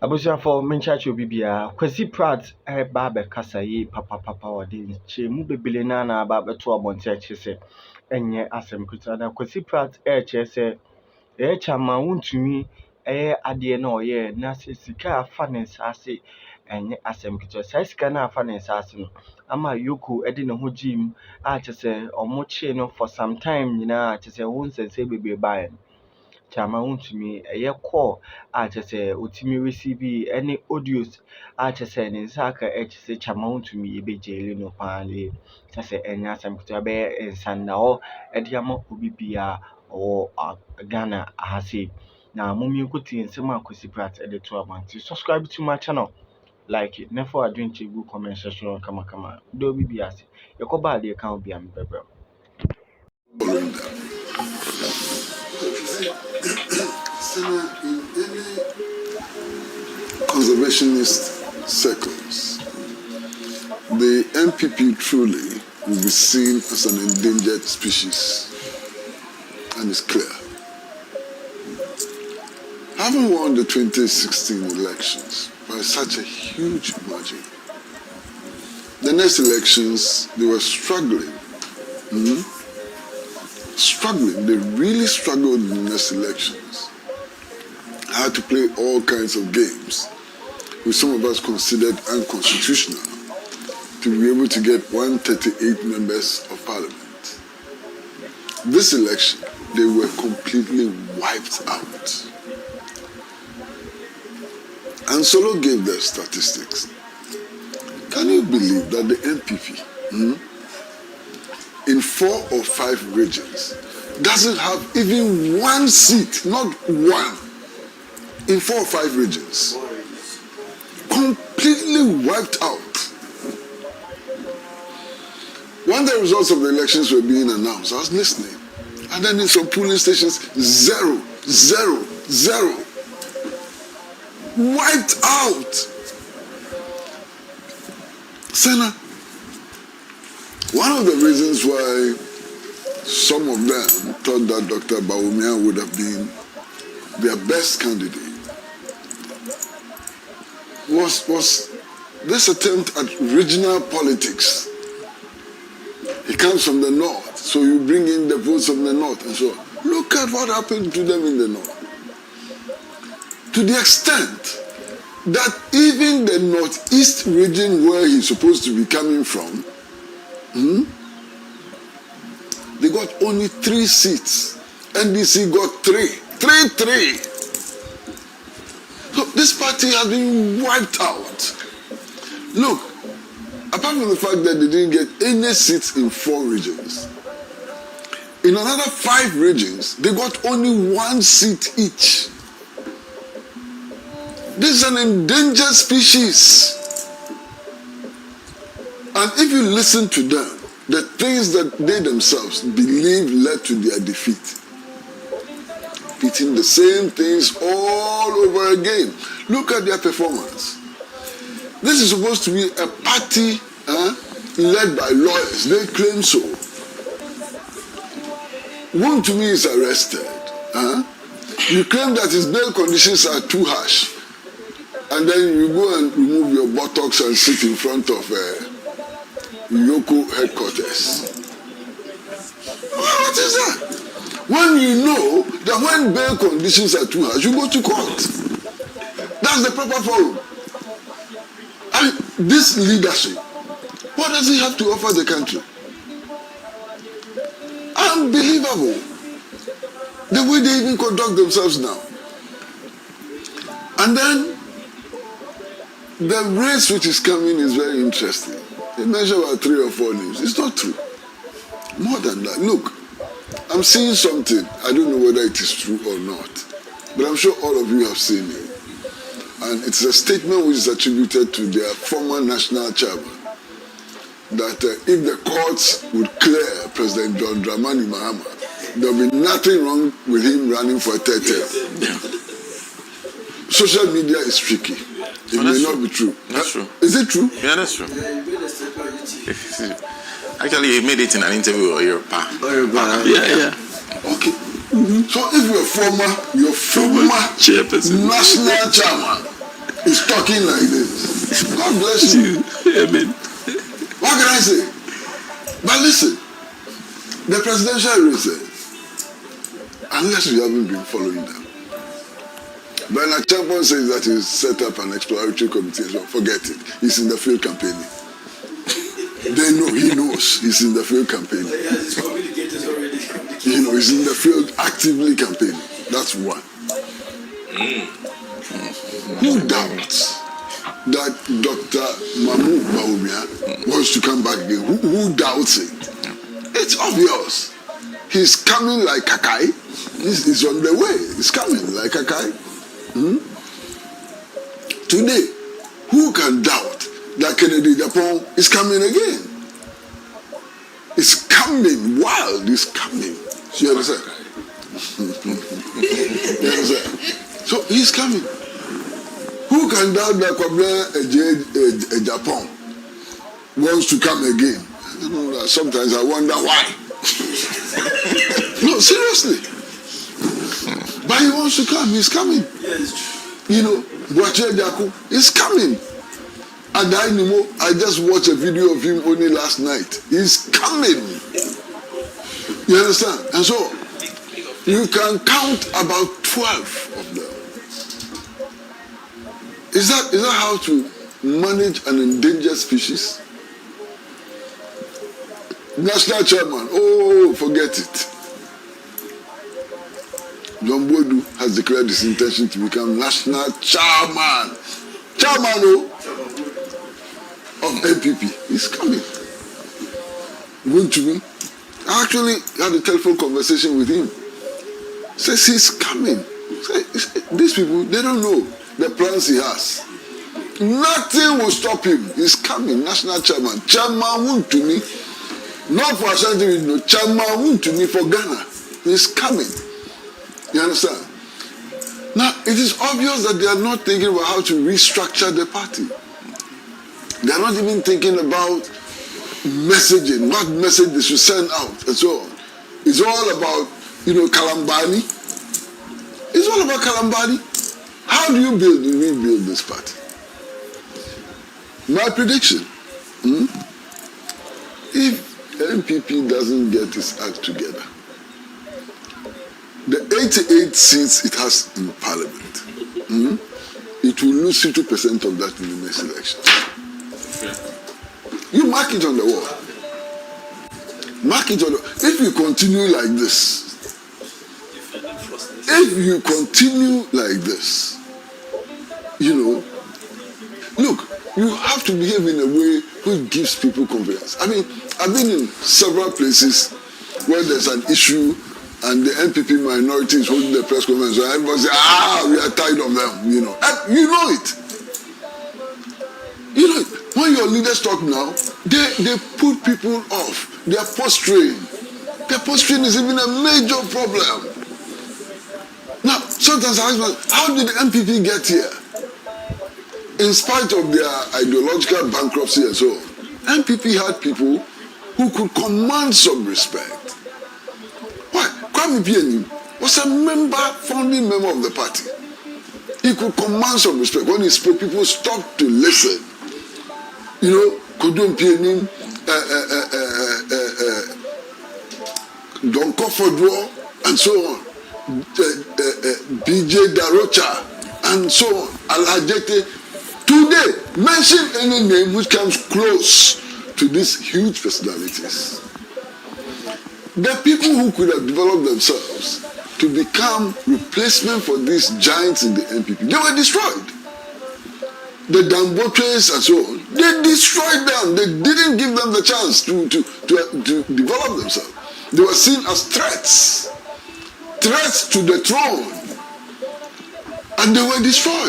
Abusuafo menchacho bibia Kwesi Pratt ba be kasa yi papa odi che mu bebele na ba beto abonte akyese enye asem kuta na Kwesi Pratt kyese chama Wontumi ade na oye na sika afa ne nsase enye asem kuta sai sika na afa ne nsase no ama yoku de ne ho jim a kyese omo che no for some time nyina kyese wo nsense bebe bae chama Wontumi call a kyese otimi receive any audios a kyese ne nsa aka kyese chama Wontumi ebejele no paale kyese enya asem kuta be ensanna ho de ama obi bia o Ghana ahase na mummy nkuti nsema Kwesi Pratt de to abanti subscribe to my channel like it never adwenche go comment section kama do bi biase yekoba de kan obi am bebe In any conservationist circles, the MPP truly will be seen as an endangered species, and it's clear. Having won the 2016 elections by such a huge margin, the next elections, they were struggling. They really struggled in the next elections. Had to play all kinds of games, which some of us considered unconstitutional, to be able to get 138 members of parliament. This election, they were completely wiped out. And Solo gave their statistics. Can you believe that the MPP, in 4 or 5 regions, doesn't have even one seat, not one, in 4 or 5 regions? Completely wiped out. When the results of the elections were being announced, I was listening. And then in some polling stations, 0, 0, 0. Wiped out. Senna, one of the reasons why some of them thought that Dr. Bawumia would have been their best candidate was this attempt at regional politics. He comes from the north, so you bring in the votes from the north and so on. Look at what happened to them in the north. To the extent that even the northeast region where he's supposed to be coming from, they got only 3 seats. NDC got 3. 3. So this party has been wiped out. Look, apart from the fact that they didn't get any seats in 4 regions, in another 5 regions, they got only 1 seat each. This is an endangered species. And if you listen to them, the things that they themselves believe led to their defeat, repeating the same things all over again. Look at their performance. This is supposed to be a party led by lawyers. They claim so. Wontumi is arrested. You claim that his bail conditions are too harsh. And then you go and remove your buttocks and sit in front of Yoko headquarters. What is that? When you know that when bail conditions are too harsh, you go to court. That's the proper forum. And this leadership, what does it have to offer the country? Unbelievable. The way they even conduct themselves now. And then the race which is coming is very interesting. They mention about 3 or 4 names. It's not true. More than that. Look, I'm seeing something. I don't know whether it is true or not. But I'm sure all of you have seen it. And it's a statement which is attributed to their former national chairman. That if the courts would clear President John Dramani Mahama, there will be nothing wrong with him running for a 3rd term. Social media is tricky. It may not be true. That's true. Is it true? Yeah, that's true. Actually, he made it in an interview with your pa. Yeah. Okay. So if you're former chairperson, national chairman, is talking like this. God bless you. Amen. What can I say? But listen, the presidential races, unless you haven't been following them, Bernard Champon says that he set up an exploratory committee as well. Forget it. He's in the field campaigning. They know, he knows he's in the field campaigning. His communicators already. You know, he's in the field actively campaigning. That's one. Who doubts that Dr. Mahmoud Bawumia wants to come back again? Who doubts it? It's obvious. He's coming like Kakai. He's on the way. He's coming like Kakai. Today, who can doubt that Kennedy Japan is coming again? It's coming. Wild is coming. You understand? You understand? So he's coming. Who can doubt that Kwabena Japan wants to come again? I don't know, sometimes I wonder why. No, seriously. But he wants to come. He's coming. You know, Boache Jaku is coming. Adainimo, I just watched a video of him only last night. He's coming. You understand? And so, you can count about 12 of them. Is that how to manage an endangered species? National chairman, oh, forget it. John Bodu has declared his intention to become national chairman. Chairman of NPP. He's coming. Wontumi, I actually had a telephone conversation with him. Says he's coming. These people, they don't know the plans he has. Nothing will stop him. He's coming. National chairman. Chairman Wontumi. Not for Ashanti, no. Chairman Wontumi for Ghana. He's coming. You understand? Now, it is obvious that they are not thinking about how to restructure the party. They are not even thinking about messaging, what message they should send out, and so on. It's all about, Kalambani. It's all about Kalambani. How do you rebuild this party? My prediction, if NPP doesn't get its act together, the 88 seats it has in parliament, it will lose 50% of that in the next election. You mark it on the wall. Mark it on the wall. If you continue like this, look, you have to behave in a way which gives people confidence. I mean, I've been in several places where there's an issue and the NPP minority is holding the press conference and everybody says, we are tired of them, And you know it. You know it. When your leaders talk now, they put people off. They are posturing. Their posturing is even a major problem. Now, sometimes I ask myself, how did the NPP get here? In spite of their ideological bankruptcy and so on, NPP had people who could command some respect. Why? Kwame Pieni was a founding member of the party. He could command some respect. When he spoke, people stopped to listen. Kudum Pieni, Don Kofodwo, and so on. BJ Darocha, and so on. Alhajete. Today, mention any name which comes close to these huge personalities. The people who could have developed themselves to become replacement for these giants in the NPP, they were destroyed. The Dambotres and so on, they destroyed them. They didn't give them the chance to develop themselves. They were seen as threats to the throne, and they were destroyed.